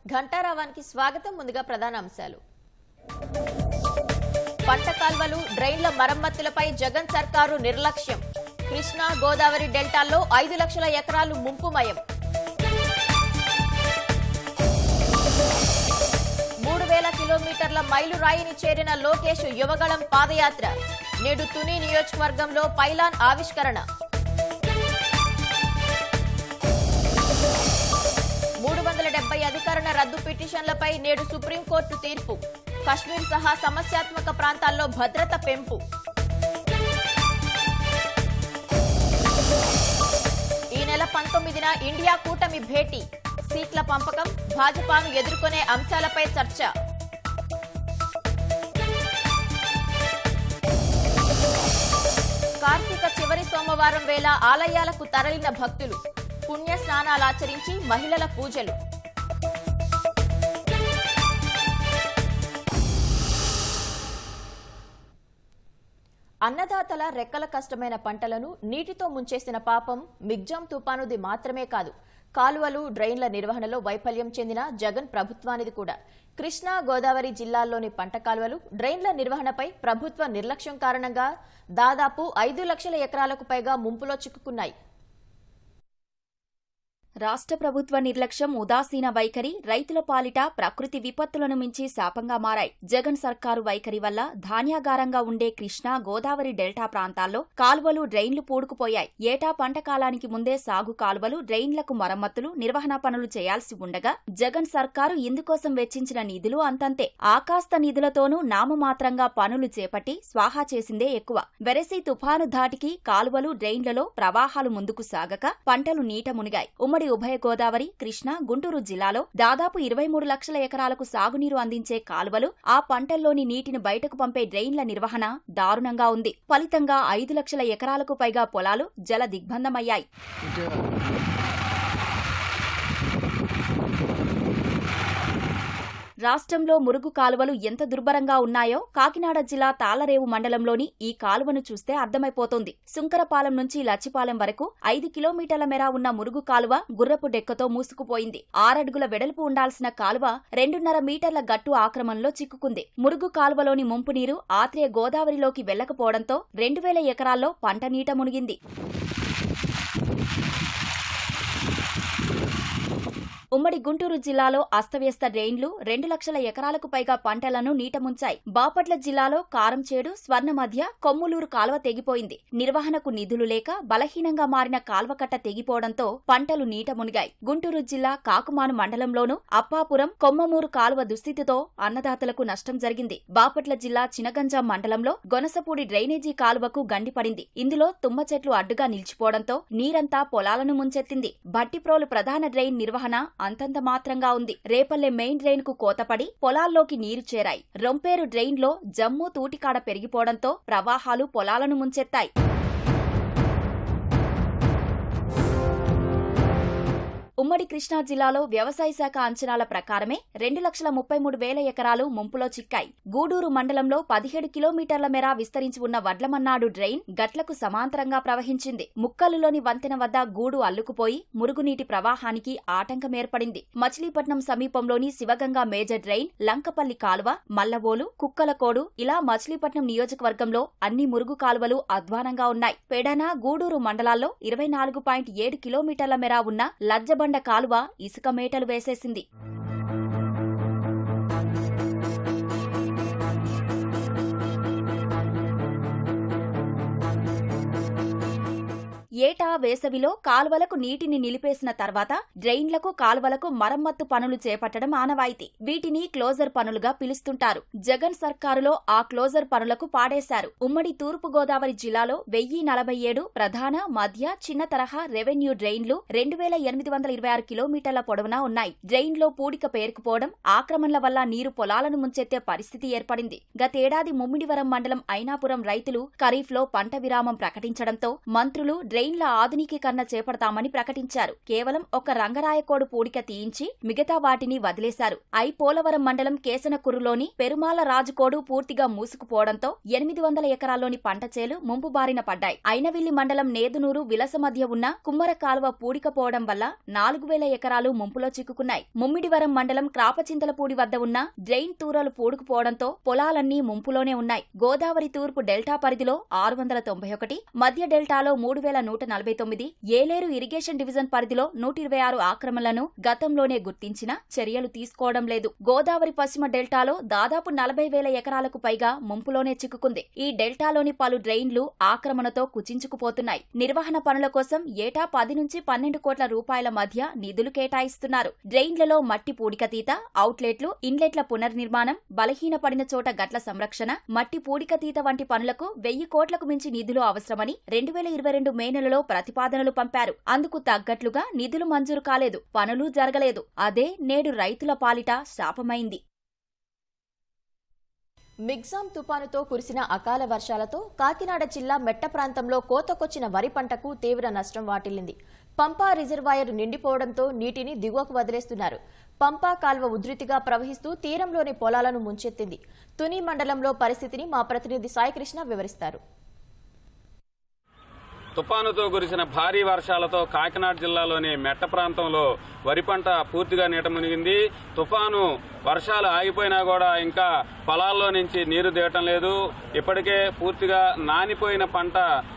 ఘంటారావానికి స్వాగతం. ముందుగా ప్రధాన అంశాలు. పంట కాల్వలు, డ్రైన్ల మరమ్మతులపై జగన్ సర్కారు నిర్లక్ష్యం. కృష్ణా గోదావరి డెల్టాల్లో 5 లక్షల ఎకరాలు ముంపుమయం. 3000 కిలోమీటర్ల మైలురాయిని చేరిన లోకేష్ యువగళం పాదయాత్ర. నేడు తుని నియోజకవర్గంలో పైలాన్ ఆవిష్కరణ. 370 అధికరణ రద్దు పిటిషన్లపై నేడు సుప్రీంకోర్టు తీర్పు. కశ్మీర్ సహా సమస్యాత్మక ప్రాంతాల్లో భద్రత పెంపు. ఈ నెల 19న ఇండియా కూటమి భేటీ. సీట్ల పంపకం, భాజపాను ఎదుర్కొనే అంశాలపై చర్చ. కార్తీక చివరి సోమవారం వేళ ఆలయాలకు తరలిన భక్తులు. పుణ్య స్నానాలాచరించి మహిళల పూజలు. అన్నదాతల రెక్కల కష్టమైన పంటలను నీటితో ముంచేసిన పాపం మిగ్జాం తుపానుది మాత్రమే కాదు, కాలువలు, డ్రైన్ల నిర్వహణలో వైఫల్యం చెందిన జగన్ ప్రభుత్వానిది కూడా. కృష్ణా గోదావరి జిల్లాల్లోని పంట కాలువలు, డ్రైన్ల నిర్వహణపై ప్రభుత్వ నిర్లక్ష్యం కారణంగా దాదాపు 5 లక్షల ఎకరాలకు పైగా ముంపులో చిక్కుకున్నాయి. రాష్ట్ర ప్రభుత్వ నిర్లక్ష్యం, ఉదాసీన వైఖరి రైతుల పాలిట ప్రకృతి విపత్తులను మించి శాపంగా మారాయి. జగన్ సర్కారు వైఖరి వల్ల ధాన్యాగారంగా ఉండే కృష్ణా గోదావరి డెల్టా ప్రాంతాల్లో కాలువలు, డ్రైన్లు పూడుకుపోయాయి. ఏటా పంట కాలానికి ముందే సాగు కాలువలు, డ్రైన్లకు మరమ్మతులు, నిర్వహణ పనులు చేయాల్సి ఉండగా జగన్ సర్కారు ఇందుకోసం వెచ్చించిన నిధులు అంతంతే. ఆకాస్త నిధులతోనూ నామమాత్రంగా పనులు చేపట్టి స్వాహా చేసిందే ఎక్కువ. వెరసి తుఫాను ధాటికి కాలువలు, డ్రైన్లలో ప్రవాహాలు ముందుకు సాగక పంటలు నీట మునిగాయి. ఉమ్మడి ఉభయ గోదావరి, కృష్ణా, గుంటూరు జిల్లాలో దాదాపు 23 లక్షల ఎకరాలకు సాగునీరు అందించే కాలువలు, ఆ పంటల్లోని నీటిని బయటకు పంపే డ్రైన్ల నిర్వహణ దారుణంగా ఉంది. ఫలితంగా 5 లక్షల ఎకరాలకు పైగా పొలాలు జల దిగ్బంధమయ్యాయి. రాష్ట్రంలో మురుగు కాలువలు ఎంత దుర్భరంగా ఉన్నాయో కాకినాడ జిల్లా తాళ్లరేవు మండలంలోని ఈ కాలువను చూస్తే అర్థమైపోతోంది. సుంకరపాలెం నుంచి లచ్చిపాలెం వరకు 5 కిలోమీటర్ల మేర ఉన్న మురుగు కాలువ గుర్రపు డెక్కతో మూసుకుపోయింది. 6 అడుగుల వెడల్పు ఉండాల్సిన కాలువ 2.5 మీటర్ల గట్టు ఆక్రమణలో చిక్కుకుంది. మురుగు కాలువలోని ముంపు నీరు ఆత్రేయ గోదావరిలోకి వెళ్లకపోవడంతో 2000 ఎకరాల్లో పంట నీట మునిగింది. ఉమ్మడి గుంటూరు జిల్లాలో అస్తవ్యస్త డ్రైన్లు 2 లక్షల ఎకరాలకు పైగా పంటలను నీట ముంచాయి. బాపట్ల జిల్లాలో కారంచేడు, స్వర్ణ మధ్య, కొమ్ములూరు కాల్వ తెగిపోయింది. నిర్వహణకు నిధులు లేక బలహీనంగా మారిన కాల్వకట్ట తెగిపోవడంతో పంటలు నీట మునిగాయి. గుంటూరు జిల్లా కాకుమాను మండలంలోనూ అప్పాపురం, కొమ్మమూరు కాలువ దుస్థితితో అన్నదాతలకు నష్టం జరిగింది. బాపట్ల జిల్లా చినగంజాం మండలంలో గొనసపూడి డ్రైనేజీ కాలువకు గండిపడింది. ఇందులో తుమ్మ చెట్లు అడ్డుగా నిలిచిపోవడంతో నీరంతా పొలాలను ముంచెత్తింది. భట్టిప్రోలు ప్రధాన డ్రైన్ నిర్వహణ అంతంత మాత్రంగా ఉంది. రేపల్లె మెయిన్ డ్రైన్ కు కోతపడి పొలాల్లోకి నీరు చేరాయి. రొంపేరు డ్రైన్లో జమ్ము తూటికాడ పెరిగిపోవడంతో ప్రవాహాలు పొలాలను ముంచెత్తాయి. ఉమ్మడి కృష్ణా జిల్లాలో వ్యవసాయ శాఖ అంచనాల ప్రకారమే 2,33,000 ఎకరాలు ముంపులో చిక్కాయి. గూడూరు మండలంలో 17 కిలోమీటర్ల మేర విస్తరించి ఉన్న వడ్లమన్నాడు డ్రైన్ గట్లకు సమాంతరంగా ప్రవహించింది. ముక్కలులోని వంతెన వద్ద గూడు అల్లుకుపోయి మురుగునీటి ప్రవాహానికి ఆటంకం ఏర్పడింది. మచిలీపట్నం సమీపంలోని శివగంగా మేజర్ డ్రైన్, లంకపల్లి కాలువ, మల్లవోలు, కుక్కలకోడు ఇలా మచిలీపట్నం నియోజకవర్గంలో అన్ని మురుగు కాలువలు అధ్వానంగా ఉన్నాయి. పెడన, గూడూరు మండలాల్లో 24.7 కిలోమీటర్ల మేర ఉన్న లజ్జబండ కాలువ ఇసుక మేటలు వేసేసింది. ఏటా వేసవిలో కాలువలకు నీటిని నిలిపేసిన తర్వాత డ్రైన్లకు, కాలువలకు మరమ్మత్తు పనులు చేపట్టడం ఆనవాయితీ. వీటిని క్లోజర్ పనులుగా పిలుస్తుంటారు. జగన్ సర్కారులో ఆ క్లోజర్ పనులకు పాడేశారు. ఉమ్మడి తూర్పు గోదావరి జిల్లాలో 1047 ప్రధాన, మధ్య, చిన్న తరహా రెవెన్యూ డ్రైన్లు 2826 కిలోమీటర్ల పొడవునా ఉన్నాయి. డ్రైన్లో పూడిక పేరుకుపోవడం, ఆక్రమణల వల్ల నీరు పొలాలను ముంచెత్తే పరిస్థితి ఏర్పడింది. గతేడాది ముమ్మిడివరం మండలం ఐనాపురం రైతులు ఖరీఫ్లో పంట విరామం ప్రకటించడంతో మంత్రులు డ్రైన్ డ్రైన్ల ఆధునికీకరణ చేపడతామని ప్రకటించారు. కేవలం ఒక రంగరాయకోడు పూడిక తీయించి మిగతా వాటిని వదిలేశారు. పోలవరం మండలం కేసనకుర్రులోని పెరుమాల రాజుకోడు పూర్తిగా మూసుకుపోవడంతో 800 ఎకరాల్లోని పంట చేలు ముంపు బారిన పడ్డాయి. అయినవిల్లి మండలం నేదునూరు విలస మధ్య ఉన్న కుమ్మర కాలువ పూడికపోవడం వల్ల 4000 ఎకరాలు ముంపులో చిక్కుకున్నాయి. ముమ్మిడివరం మండలం క్రాపచింతలపూడి వద్ద ఉన్న డ్రైన్ తూరలు పూడుకుపోవడంతో పొలాలన్నీ ముంపులోనే ఉన్నాయి. గోదావరి తూర్పు డెల్టా పరిధిలో 691, మధ్య డెల్టాలో 3149, ఏలేరు ఇరిగేషన్ డివిజన్ పరిధిలో 126 ఆక్రమణలను గతంలోనే గుర్తించినా చర్యలు తీసుకోవడం లేదు. గోదావరి పశ్చిమ డెల్టాలో దాదాపు 40,000 ఎకరాలకు పైగా ముంపులోనే చిక్కుకుంది. ఈ డెల్టాలోని పలు డ్రైన్లు ఆక్రమణతో కుచించుకుపోతున్నాయి. నిర్వహణ పనుల కోసం ఏటా 10 నుంచి 12 కోట్ల రూపాయల మధ్య నిధులు కేటాయిస్తున్నారు. డ్రైన్లలో మట్టి పూడికతీత, అవుట్లెట్లు, ఇన్లెట్ల పునర్నిర్మాణం, బలహీనపడిన చోట గట్ల సంరక్షణ, మట్టి పూడికతీత వంటి పనులకు 1000 కోట్లకు మించి నిధులు అవసరమని 2022 మే నెలలో ప్రతిపాదనలు పంపారు. అందుకు తగ్గట్లుగా నిధులు మంజూరు కాలేదు, పనులు జరగలేదు. అదే నేడు రైతుల పాలిట శాపమైంది. మిగ్జాం తుపానుతో కురిసిన అకాల వర్షాలతో కాకినాడ జిల్లా మెట్ట ప్రాంతంలో కోతకొచ్చిన వరి పంటకు తీవ్ర నష్టం వాటిల్లింది. పంపా రిజర్వాయర్ నిండిపోవడంతో నీటిని దిగువకు వదిలేస్తున్నారు. పంపా కాల్వ ఉధృతిగా ప్రవహిస్తూ తీరంలోని పొలాలను ముంచెత్తింది. తుని మండలంలో పరిస్థితిని మా ప్రతినిధి సాయికృష్ణ వివరిస్తారు. తుపానుతో కురిసిన భారీ వర్షాలతో కాకినాడ జిల్లాలోని మెట్ట ప్రాంతంలో వరి పంట పూర్తిగా నీట మునిగింది. తుఫాను వర్షాలు ఆగిపోయినా కూడా ఇంకా పొలాల్లో నుంచి నీరు దిగటం లేదు. ఇప్పటికే పూర్తిగా నానిపోయిన పంట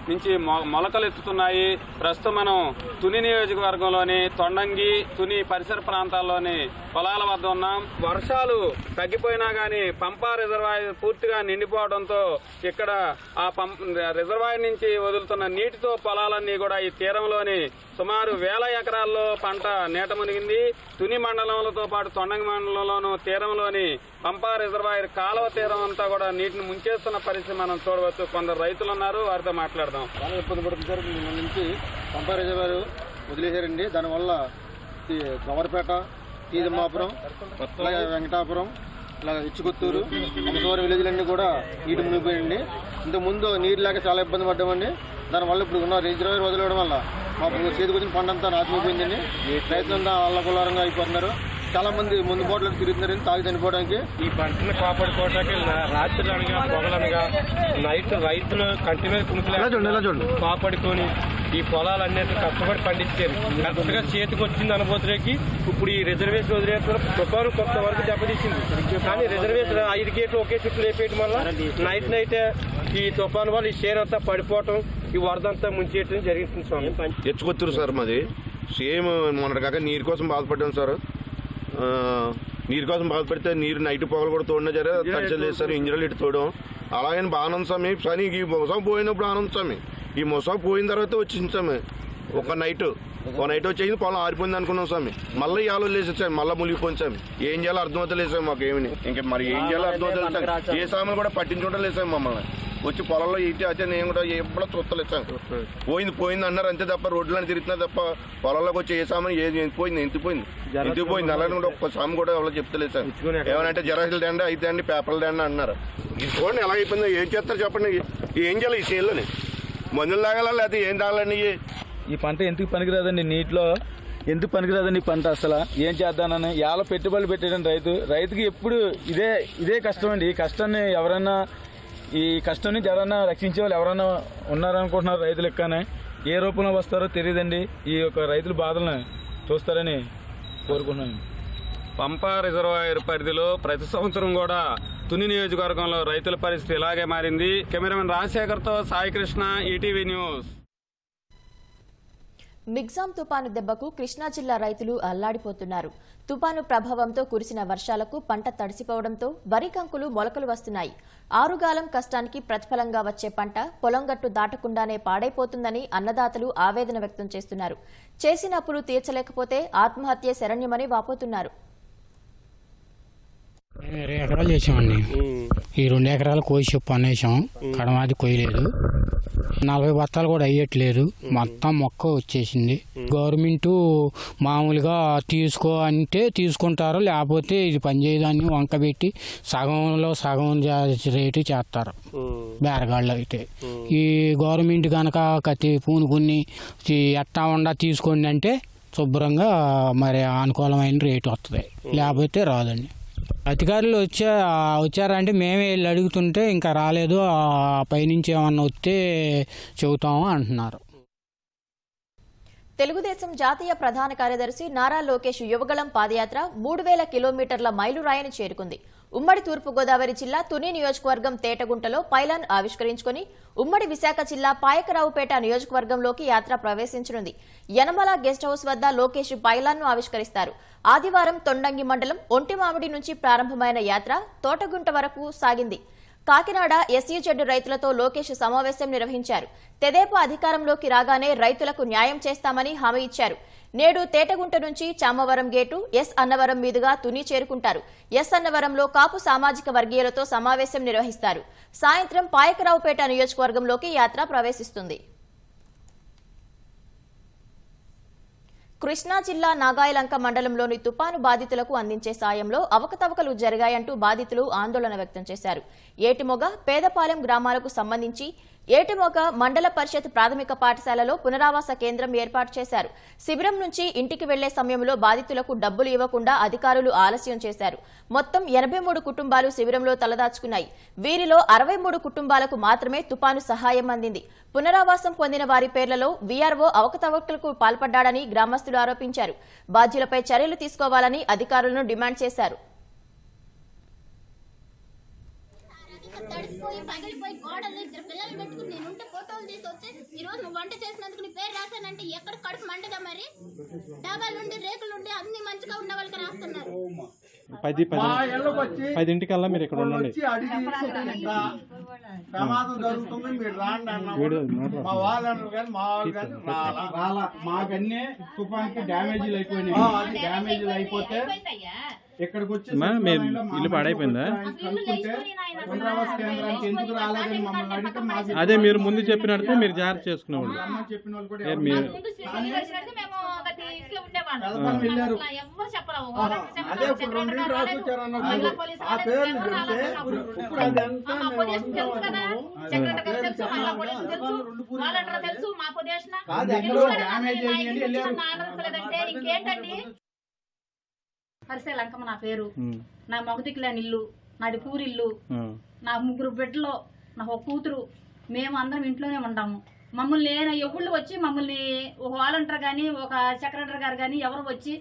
నుంచి మొలకలెత్తుతున్నాయి. ప్రస్తుతం మనం తుని నియోజకవర్గంలోని తొండంగి, తుని పరిసర ప్రాంతాల్లోని పొలాల వద్ద ఉన్నాం. వర్షాలు తగ్గిపోయినా గానీ పంపా రిజర్వాయర్ పూర్తిగా నిండిపోవడంతో ఇక్కడ ఆ రిజర్వాయర్ నుంచి వదులుతున్న నీటితో పొలాలన్నీ కూడా ఈ తీరంలోని సుమారు 1000 ఎకరాల్లో పంట నీట మునిగింది. తుని మండలంతో పాటు తొండంగి మండలంలోనూ తీరంలోని పంపా రిజర్వాయర్ కాలువ తీరం అంతా కూడా నీటిని ముంచేస్తున్న పరిస్థితి మనం చూడవచ్చు. కొందరు రైతులు ఉన్నారు, వారితో మాట్లాడదాం. చాలా ఇబ్బంది పడుతున్నారు. నిన్న నుంచి పంపా రిజర్వాయర్ వదిలేశారండి. దానివల్ల గవర్పేట, తీదమ్మాపురం, అలాగే వెంకటాపురం, ఇలా ఇచ్చుకొత్తూరు, అమసవారి విలేజ్లన్నీ కూడా నీటి మునిగిపోయండి. ఇంతకుముందు నీరు లేక చాలా ఇబ్బంది పడ్డామండి. దానివల్ల ఇప్పుడు ఉన్న రిజర్వాయర్ వదిలేయడం వల్ల మాకు చేతికి వచ్చిన పంట అంతా నాశమైపోయిందండి. రైతులంతా అల్లకొల్లారంగా అయిపోతున్నారు. చాలా మంది ముందు బోట్లకు తిరుగుతున్నారని తాగి చనిపోవడానికి. ఈ పంటను కాపాడుకోవడానికి రాత్రులనగా పొగలనగా నైట్ రైతులు కంటిన్యూ కునుకులు కాపాడుకొని ఈ పొలాలన్నిటి కష్టపడి పండించారు. కరెక్ట్గా చేతికి వచ్చింది అనుభూతికి ఇప్పుడు ఈ రిజర్వేషన్ వదిలేసిన తుఫాను కొంతవరకు దెబ్బతీసింది. కానీ రిజర్వేషన్ 5 గేట్లు ఒకే చుట్టూ లేపేయడం వల్ల నైట్ ఈ తుఫాను వల్ల ఈ చేనంతా పడిపోవటం, ఈ వరద అంతా ముంచేయటం జరుగుతుంది. స్వామి తెచ్చుకొత్తురు సార్ మాది. సేమ్ మొన్నటి కాక నీరు కోసం బాధపడ్డాం సార్. నీరు కోసం బాధపడితే నీరు నైట్ పొగలు కూడా తోడినా సరే తడిచలు లేదు సార్. ఇంజనీర్లు ఇటు తోడడం అలాగని బాగానే స్వామి. కానీ ఈ మొసం పోయినప్పుడు ఆనందం స్వామి. ఈ మొసం పోయిన తర్వాత వచ్చింది స్వామి. ఒక నైట్ వచ్చేసి పొలం ఆరిపోయింది అనుకున్నాం స్వామి. మళ్ళీ ఇవాళ లేసేసాము, మళ్ళీ మునిగిపోయింది స్వామి. ఏం చేయాలో అర్థమవుతలేదు సార్ మాకు. ఏమి ఇంకా మరి ఏం చేయాలో అర్థమవుతలేదు సార్. ఏ సామాన్లు కూడా పట్టించుకోవడం లేదు సార్. మమ్మల్ని వచ్చి పొలంలో ఇటు అయితే నేను కూడా ఎప్పుడో చూస్తలేదు సార్. పోయింది అన్నారు అంతే తప్ప రోడ్లను తిరుగుతున్నా తప్ప పొలంలోకి వచ్చి ఏ సామాన్ ఏది ఎందుకు పోయింది అలాగే కూడా ఒక్క సామాన్ కూడా ఎవరో చెప్తలేదు సార్. ఏమనంటే జరాసులు దండి అయితే అండి పేపర్లు దండి అన్నారు. ఇది చూడండి ఎలా అయిపోయిందో. ఏం చేస్తారు చెప్పండి. ఏం చేయాలి ఈ చేనులోని? మందులు తాగాలా లేకపోతే ఏం తాగాలండి? ఈ పంట ఎందుకు పనికిరాదండి? నీటిలో ఎందుకు పనికిరాదండి ఈ పంట? అసలు ఏం చేద్దానని ఏళ్ళ పెట్టుబడులు పెట్టాడండి రైతుకి ఎప్పుడు ఇదే కష్టం అండి. ఈ కష్టాన్ని ఈ కష్టం నుంచి ఎవరైనా రక్షించే వాళ్ళు ఎవరైనా ఉన్నారనుకుంటున్నారు రైతులు. ఎక్కనే ఏ రూపంలో వస్తారో తెలియదండి. ఈ యొక్క రైతుల బాధలను చూస్తారని కోరుకుంటున్నాను. పంపా రిజర్వాయర్ పరిధిలో ప్రతి సంవత్సరం కూడా తుని నియోజకవర్గంలో రైతుల పరిస్థితి ఇలాగే మారింది. కెమెరామెన్ రాజశేఖర్తో సాయికృష్ణ, ఈటీవీ న్యూస్. మిగ్జాం తుపాను దెబ్బకు కృష్ణా జిల్లా రైతులు అల్లాడిపోతున్నారు. తుపాను ప్రభావంతో కురిసిన వర్షాలకు పంట తడిసిపోవడంతో వరి కంకులు మొలకలు వస్తున్నాయి. ఆరుగాలం కష్టానికి ప్రతిఫలంగా వచ్చే పంట పొలంగట్టు దాటకుండానే పాడైపోతుందని అన్నదాతలు ఆవేదన వ్యక్తం చేస్తున్నారు. చేసిన అప్పులు తీర్చలేకపోతే ఆత్మహత్య శరణ్యమని వాపోతున్నారు. 20 ఎకరాలు చేసామండి. ఈ 2 ఎకరాలు కోసి చెప్పు అనేసాం, కడమాది కొయ్యలేదు. 40 బత్తాలు కూడా అయ్యట్లేదు, మొత్తం మొక్క వచ్చేసింది. గవర్నమెంట్ మామూలుగా తీసుకో అంటే తీసుకుంటారు, లేకపోతే ఇది పనిచేయదాన్ని వంకబెట్టి సగంలో సగం రేటు చేస్తారు బేరగాళ్ళు అయితే. ఈ గవర్నమెంట్ కనుక పూనుకుని ఎట్టా ఉండా తీసుకోండి అంటే శుభ్రంగా మరి అనుకూలమైన రేటు వస్తుంది, లేకపోతే రాదండి. అధికారులు వచ్చారంటే మేమే వెళ్ళి అడుగుతుంటే ఇంకా రాలేదు, పైనుంచి ఏమన్నా వస్తే చెబుతాము అంటున్నారు. తెలుగుదేశం జాతీయ ప్రధాన కార్యదర్శి నారా లోకేష్ యువగళం పాదయాత్ర 3000 కిలోమీటర్ల మైలురాయిని చేరుకుంది. ఉమ్మడి తూర్పుగోదావరి జిల్లా తుని నియోజకవర్గం తేటగుంటలో పైలాన్ ఆవిష్కరించుకుని ఉమ్మడి విశాఖ జిల్లా పాయకరావుపేట నియోజకవర్గంలోకి యాత్ర ప్రవేశించనుంది. యనమల గెస్ట్ హౌస్ వద్ద లోకేష్ పైలాన్ను ఆవిష్కరిస్తారు. ఆదివారం తొండంగి మండలం ఒంటిమామిడి నుంచి ప్రారంభమైన యాత్ర తోటగుంట వరకు సాగింది. కాకినాడ ఎస్యూజెడ్ రైతులతో లోకేష్ సమావేశం నిర్వహించారు. తెదేపా అధికారంలోకి రాగానే రైతులకు న్యాయం చేస్తామని హామీ ఇచ్చారు. నేడు తేటగుంట నుంచి చామవరం గేటు ఎస్ అన్నవరం మీదుగా తుని చేరుకుంటారు. ఎస్ అన్నవరంలో కాపు సామాజిక వర్గీయులతో సమావేశం నిర్వహిస్తారు. సాయంత్రం పాయకరావుపేట నియోజకవర్గంలోకి యాత్ర ప్రవేశిస్తుంది. కృష్ణా జిల్లా నాగాయలంక మండలంలోని తుపాను బాధితులకు అందించే సాయంలో అవకతవకలు జరిగాయంటూ బాధితులు ఆందోళన వ్యక్తం చేశారు. ఏటిమొగ, పేదపాలెం గ్రామాలకు సంబంధించి ఏటిమొగ మండల పరిషత్ ప్రాథమిక పాఠశాలలో పునరావాస కేంద్రం ఏర్పాటు చేశారు. శిబిరం నుంచి ఇంటికి వెళ్లే సమయంలో బాధితులకు డబ్బులు ఇవ్వకుండా అధికారులు ఆలస్యం చేశారు. మొత్తం 83 కుటుంబాలు శిబిరంలో తలదాచుకున్నాయి. వీరిలో 63 కుటుంబాలకు మాత్రమే తుపాను సహాయం అందింది. పునరావాసం పొందిన వారి పేర్లలో వీఆర్ఓ అవకతవకలకు పాల్పడ్డాడని గ్రామస్తులు ఆరోపించారు. బాధ్యులపై చర్యలు తీసుకోవాలని అధికారులను డిమాండ్ చేశారు. తడిసిపోయి పగిలిపోయి గోడలు 2 పిల్లలు పెట్టుకుని నేనుంటే ఫోటోలు తీసి వచ్చి ఈరోజు నువ్వు వంట చేసినందుకు నీ పేరు రాశానంటే ఎక్కడ కడుపు మంటగా మరి డాబాలుండి రేకులుండి అన్ని మంచిగా ఉన్న వాళ్ళకి రాస్తున్నారు. 10 మీరు ఇక్కడ ఉండండి. ప్రమాదం జరుగుతుంది, మీరు రాండి అన్నాము. మా వాళ్ళు కానీ మా వాళ్ళు కానీ మాకన్నీ తుఫాన్కి డ్యామేజీలు అయిపోయినాయి. డ్యామేజీలు అయిపోతే ఇక్కడికి వచ్చి ఇల్లు పాడైపోయిందా? ఎందుకు రాలేదని మమ్మల్ని అడిగితే అదే మీరు ముందు చెప్పినట్టు మీరు జాగ్రత్త చేసుకునేవాళ్ళు. చెప్పిన వాళ్ళు కూడా మీరు వెళ్ళారు. అదే ఇప్పుడు 2 రాసి వచ్చారన్నారు. ఆ పేర్లు చెప్తే ఇప్పుడు అదంతా డ్యామేజ్ అయ్యి వెళ్ళారు. హరిసేలంకమ్మ నా పేరు. నా మగదిక్కులేని ఇల్లు, నాది పూరిల్లు, నా 3 బిడ్డలు, నాకు ఒక కూతురు. మేము అందరం ఇంట్లోనే ఉంటాము. మమ్మల్ని ఎవళ్ళు వచ్చి మమ్మల్ని ఒక వాలంటీర్ కానీ ఒక సెక్రటరీ గారు కానీ ఎవరు వచ్చి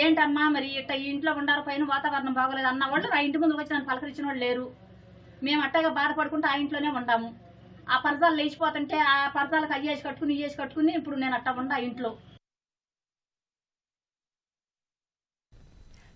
ఏంటమ్మా మరి ఇట్ట ఇంట్లో ఉండారు, పైన వాతావరణం బాగోలేదు అన్న వాళ్ళు ఆ ఇంటి ముందుకు వచ్చి నన్ను పలకరించిన వాళ్ళు లేరు. మేము అట్టగా బాధపడుకుంటూ ఆ ఇంట్లోనే ఉంటాము. ఆ పరదాలు లేచిపోతుంటే ఆ పరదాలకు అయ్యేసి కట్టుకుని ఇప్పుడు నేను అట్ట ఉండా ఇంట్లో.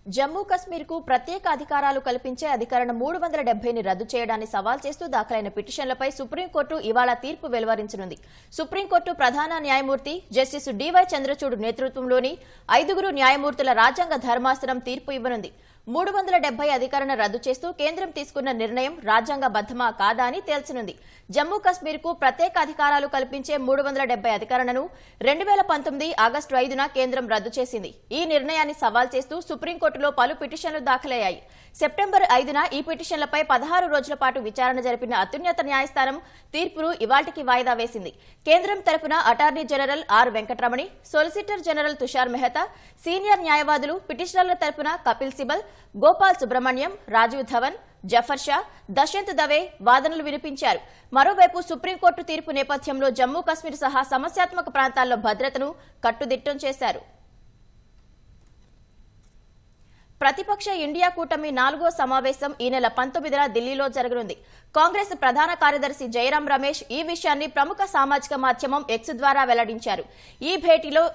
జమ్మూ కశ్మీర్ కు ప్రత్యేక అధికారాలు కల్పించే అధికరణ 370ని రద్దు చేయడాన్ని సవాల్ చేస్తూ దాఖలైన పిటిషన్లపై సుప్రీంకోర్టు ఇవాళ తీర్పు వెలువరించనుంది. సుప్రీంకోర్టు ప్రధాన న్యాయమూర్తి జస్టిస్ డివై చంద్రచూడ్ నేతృత్వంలోని 5 న్యాయమూర్తుల రాజ్యాంగ ధర్మాసనం తీర్పు ఇవ్వనుంది. 370 అధికరణ రద్దు చేస్తూ కేంద్రం తీసుకున్న నిర్ణయం రాజ్యాంగబద్దమా కాదా అని తేల్చనుంది. జమ్మూ కశ్మీర్ కు ప్రత్యేక అధికారాలు కల్పించే 370 అధికరణను 2019 ఆగస్టు 5న కేంద్రం రద్దు చేసింది. ఈ నిర్ణయాన్ని సవాల్ చేస్తూ సుప్రీంకోర్టులో పలు పిటిషన్లు దాఖలయ్యాయి. సెప్టెంబర్ 5న ఈ పిటిషన్లపై 16 రోజుల పాటు విచారణ జరిపిన అత్యున్నత న్యాయస్థానం తీర్పును ఇవాళ్టికి వాయిదా వేసింది. కేంద్రం తరపున attorney general R Venkataramani, solicitor general Tushar Mehta, senior న్యాయవాదులు పిటిషనర్ల తరపున కపిల్ సిబల్, గోపాల్ సుబ్రహ్మణ్యం, రాజీవ్ ధవన్, జఫర్ షా, దశంత్ దవే వాదనలు వినిపించారు. మరోవైపు సుప్రీంకోర్టు తీర్పు నేపథ్యంలో జమ్మూ కశ్మీర్ సహా సమస్యాత్మక ప్రాంతాల్లో భద్రతను కట్టుదిట్టం చేశారు. ప్రతిపక్ష ఇండియా కూటమి 4వ సమావేశం ఈ నెల 19న ఢిల్లీలో జరగనుంది. కాంగ్రెస్ ప్రధాన కార్యదర్శి జయరాం రమేష్ ఈ విషయాన్ని ప్రముఖ సామాజిక మాధ్యమం ఎక్స్ ద్వారా వెల్లడించారు. ఈ భేటీలో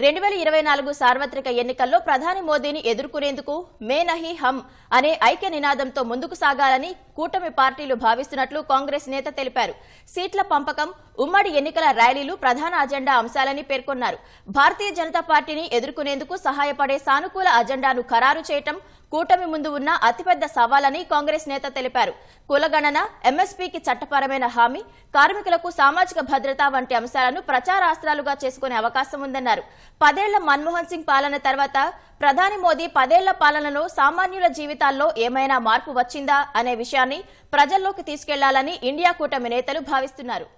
2024 సార్వత్రిక ఎన్నికల్లో ప్రధాని మోదీని ఎదుర్కొనేందుకు మే నహీ హమ్ అనే ఐక్య నినాదంతో ముందుకు సాగాలని కూటమి పార్టీలు భావిస్తున్నట్లు కాంగ్రెస్ నేత తెలిపారు. సీట్ల పంపకం, ఉమ్మడి ఎన్నికల ర్యాలీలు ప్రధాన అజెండా అంశాలని పేర్కొన్నారు. భారతీయ జనతా పార్టీని ఎదుర్కొనేందుకు సహాయపడే సానుకూల అజెండాను ఖరారు చేయటం కూటమి ముందు ఉన్న అతిపెద్ద సవాలని కాంగ్రెస్ నేత తెలిపారు. కులగణన, ఎంఎస్పీకి చట్టపరమైన హామీ, కార్మికులకు సామాజిక భద్రత వంటి అంశాలను ప్రచారాస్త్రాలుగా చేసుకునే అవకాశం ఉందన్నారు. 10 ఏళ్ల మన్మోహన్ సింగ్ పాలన తర్వాత ప్రధాని మోదీ 10 ఏళ్ల పాలనలో సామాన్యుల జీవితాల్లో ఏమైనా మార్పు వచ్చిందా అనే విషయాన్ని ప్రజల్లోకి తీసుకెళ్లాలని ఇండియా కూటమి నేతలు భావిస్తున్నారు.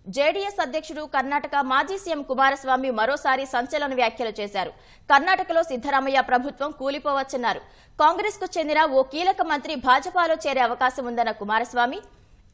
జేడీఎస్ అధ్యక్షుడు కర్ణాటక మాజీ సీఎం కుమారస్వామి మరోసారి సంచలన వ్యాఖ్యలు చేశారు. కర్ణాటకలో సిద్దరామయ్య ప్రభుత్వం కూలిపోవచ్చన్నారు. కాంగ్రెస్ కు చెందిన ఓ కీలక మంత్రి భాజపాలో చేరే అవకాశం ఉందన్న కుమారస్వామి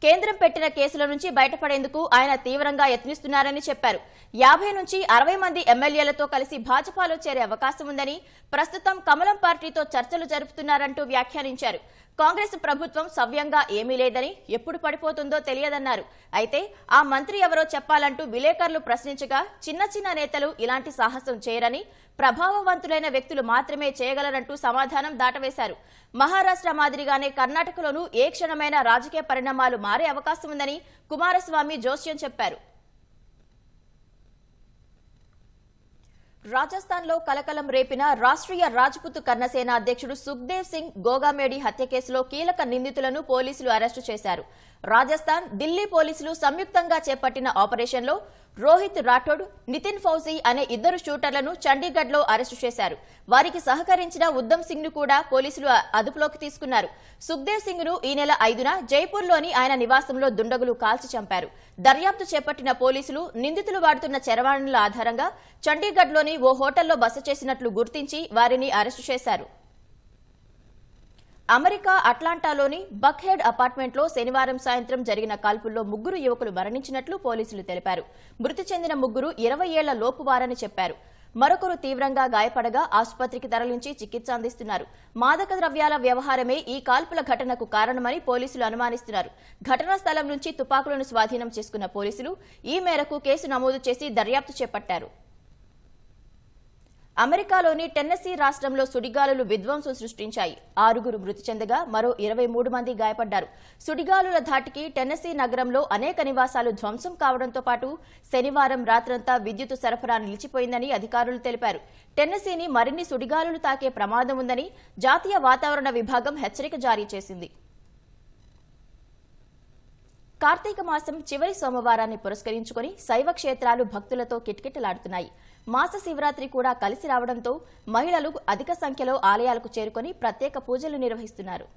కేంద్రం పెట్టిన కేసుల నుంచి బయటపడేందుకు ఆయన తీవ్రంగా యత్నిస్తున్నారని చెప్పారు. 50 నుంచి 60 మంది ఎమ్మెల్యేలతో కలిసి భాజపాలో చేరే అవకాశం ఉందని, ప్రస్తుతం కమలం పార్టీతో చర్చలు జరుపుతున్నారంటూ వ్యాఖ్యానించారు. కాంగ్రెస్ ప్రభుత్వం సవ్యంగా ఏమీ లేదని, ఎప్పుడు పడిపోతుందో తెలియదన్నారు. అయితే ఆ మంత్రి ఎవరో చెప్పాలంటూ విలేకరులు ప్రశ్నించగా చిన్న చిన్న నేతలు ఇలాంటి సాహసం చేయరని, ప్రభావవంతులైన వ్యక్తులు మాత్రమే చేయగలరంటూ సమాధానం దాటవేశారు. మహారాష్ట్ర మాదిరిగానే కర్ణాటకలోనూ ఏ క్షణమైన రాజకీయ పరిణామాలు మారే అవకాశం ఉందని కుమారస్వామి జోస్యం చెప్పారు. రాజస్థాన్లో కలకలం రేపిన రాష్ట్రీయ రాజ్పుత్ కర్ణసేన అధ్యక్షుడు సుఖ్దేవ్ సింగ్ గోగామేడి హత్య కేసులో కీలక నిందితులను పోలీసులు అరెస్టు చేశారు. రాజస్థాన్, ఢిల్లీ పోలీసులు సంయుక్తంగా చేపట్టిన ఆపరేషన్లో రోహిత్ రాఠోడ్, నితిన్ ఫౌజీ అనే 2 షూటర్లను చండీగఢ్లో అరెస్టు చేశారు. వారికి సహకరించిన ఉద్దమ్ సింగ్ ను కూడా పోలీసులు అదుపులోకి తీసుకున్నారు. సుఖ్దేవ్ సింగ్ ను ఈ నెల 5న జైపూర్లోని ఆయన నివాసంలో దుండగులు కాల్చి చంపారు. దర్యాప్తు చేపట్టిన పోలీసులు నిందితులు వాడుతున్న చరవాణుల ఆధారంగా చండీగఢ్లోని ఓ హోటల్లో బస చేసినట్లు గుర్తించి వారిని అరెస్టు చేశారు. అమెరికా అట్లాంటాలోని బక్హెడ్ అపార్ట్మెంట్లో శనివారం సాయంత్రం జరిగిన కాల్పుల్లో 3 యువకులు మరణించినట్లు పోలీసులు తెలిపారు. మృతి చెందిన 3 20 ఏళ్ల లోపు వారని చెప్పారు. మరొకరు తీవ్రంగా గాయపడగా ఆసుపత్రికి తరలించి చికిత్స అందిస్తున్నారు. మాదక ద్రవ్యాల వ్యవహారమే ఈ కాల్పుల ఘటనకు కారణమని పోలీసులు అనుమానిస్తున్నారు. ఘటనా స్థలం నుంచి తుపాకులను స్వాధీనం చేసుకున్న పోలీసులు ఈ మేరకు కేసు నమోదు చేసి దర్యాప్తు చేపట్టారు. అమెరికాలోని టెన్నెసీ రాష్ట్రంలో సుడిగాలులు విధ్వంసం సృష్టించాయి. 6 మృతి చెందగా మరో 23 మంది గాయపడ్డారు. సుడిగాలుల ధాటికి టెన్నెసీ నగరంలో అనేక నివాసాలు ధ్వంసం కావడంతో పాటు శనివారం రాత్రంతా విద్యుత్ సరఫరా నిలిచిపోయిందని అధికారులు తెలిపారు. టెన్నెసీని మరిన్ని సుడిగాలులు తాకే ప్రమాదం ఉందని జాతీయ వాతావరణ విభాగం హెచ్చరిక జారీ చేసింది. కార్తీక మాసం చివరి సోమవారాన్ని పురస్కరించుకుని శైవ క్షేత్రాలు భక్తులతో కిటకిటలాడుతున్నాయి. మాస శివరాత్రి కూడా కలిసి రావడంతో మహిళలు అధిక సంఖ్యలో ఆలయాలకు చేరుకుని ప్రత్యేక పూజలు నిర్వహిస్తున్నారు.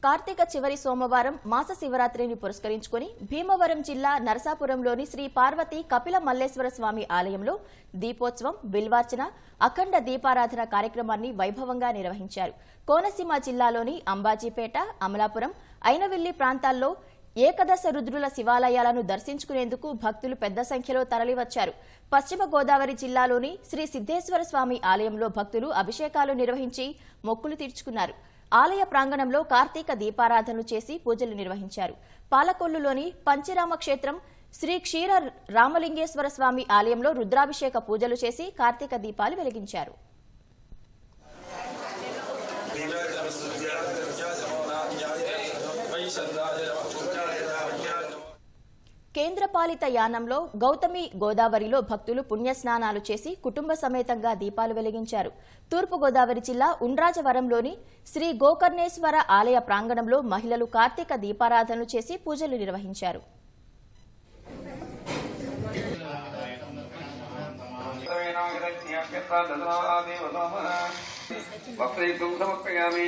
కార్తీక చివరి సోమవారం మాస శివరాత్రిని పురస్కరించుకుని భీమవరం జిల్లా నరసాపురంలోని శ్రీ పార్వతి కపిల మల్లేశ్వర స్వామి ఆలయంలో దీపోత్సవం, బిల్వార్చన, అఖండ దీపారాధన కార్యక్రమాన్ని వైభవంగా నిర్వహించారు. కోనసీమ జిల్లాలోని అంబాజీపేట, అమలాపురం, అయినవిల్లి ప్రాంతాల్లో ఏకదశ రుద్రుల శివాలయాలను దర్శించుకునేందుకు భక్తులు పెద్ద సంఖ్యలో తరలివచ్చారు. పశ్చిమ గోదావరి జిల్లాలోని శ్రీ సిద్ధేశ్వర స్వామి ఆలయంలో భక్తులు అభిషేకాలు నిర్వహించి మొక్కులు తీర్చుకున్నారు. ఆలయ ప్రాంగణంలో కార్తీక దీపారాధనలు చేసి పూజలు నిర్వహించారు. పాలకొల్లులోని పంచరామ క్షేత్రం శ్రీ క్షీర రామలింగేశ్వర స్వామి ఆలయంలో రుద్రాభిషేక పూజలు చేసి కార్తీక దీపాలు వెలిగించారు. కేంద్రపాలిత యానంలో గౌతమి గోదావరిలో భక్తులు పుణ్యస్నానాలు చేసి కుటుంబ సమేతంగా దీపాలు వెలిగించారు. తూర్పు గోదావరి జిల్లా ఉండ్రాజవరంలోని శ్రీ గోకర్ణేశ్వర ఆలయ ప్రాంగణంలో మహిళలు కార్తీక దీపారాధనలు చేసి పూజలు నిర్వహించారు. वक्त्रयुक्तं समर्पयामि।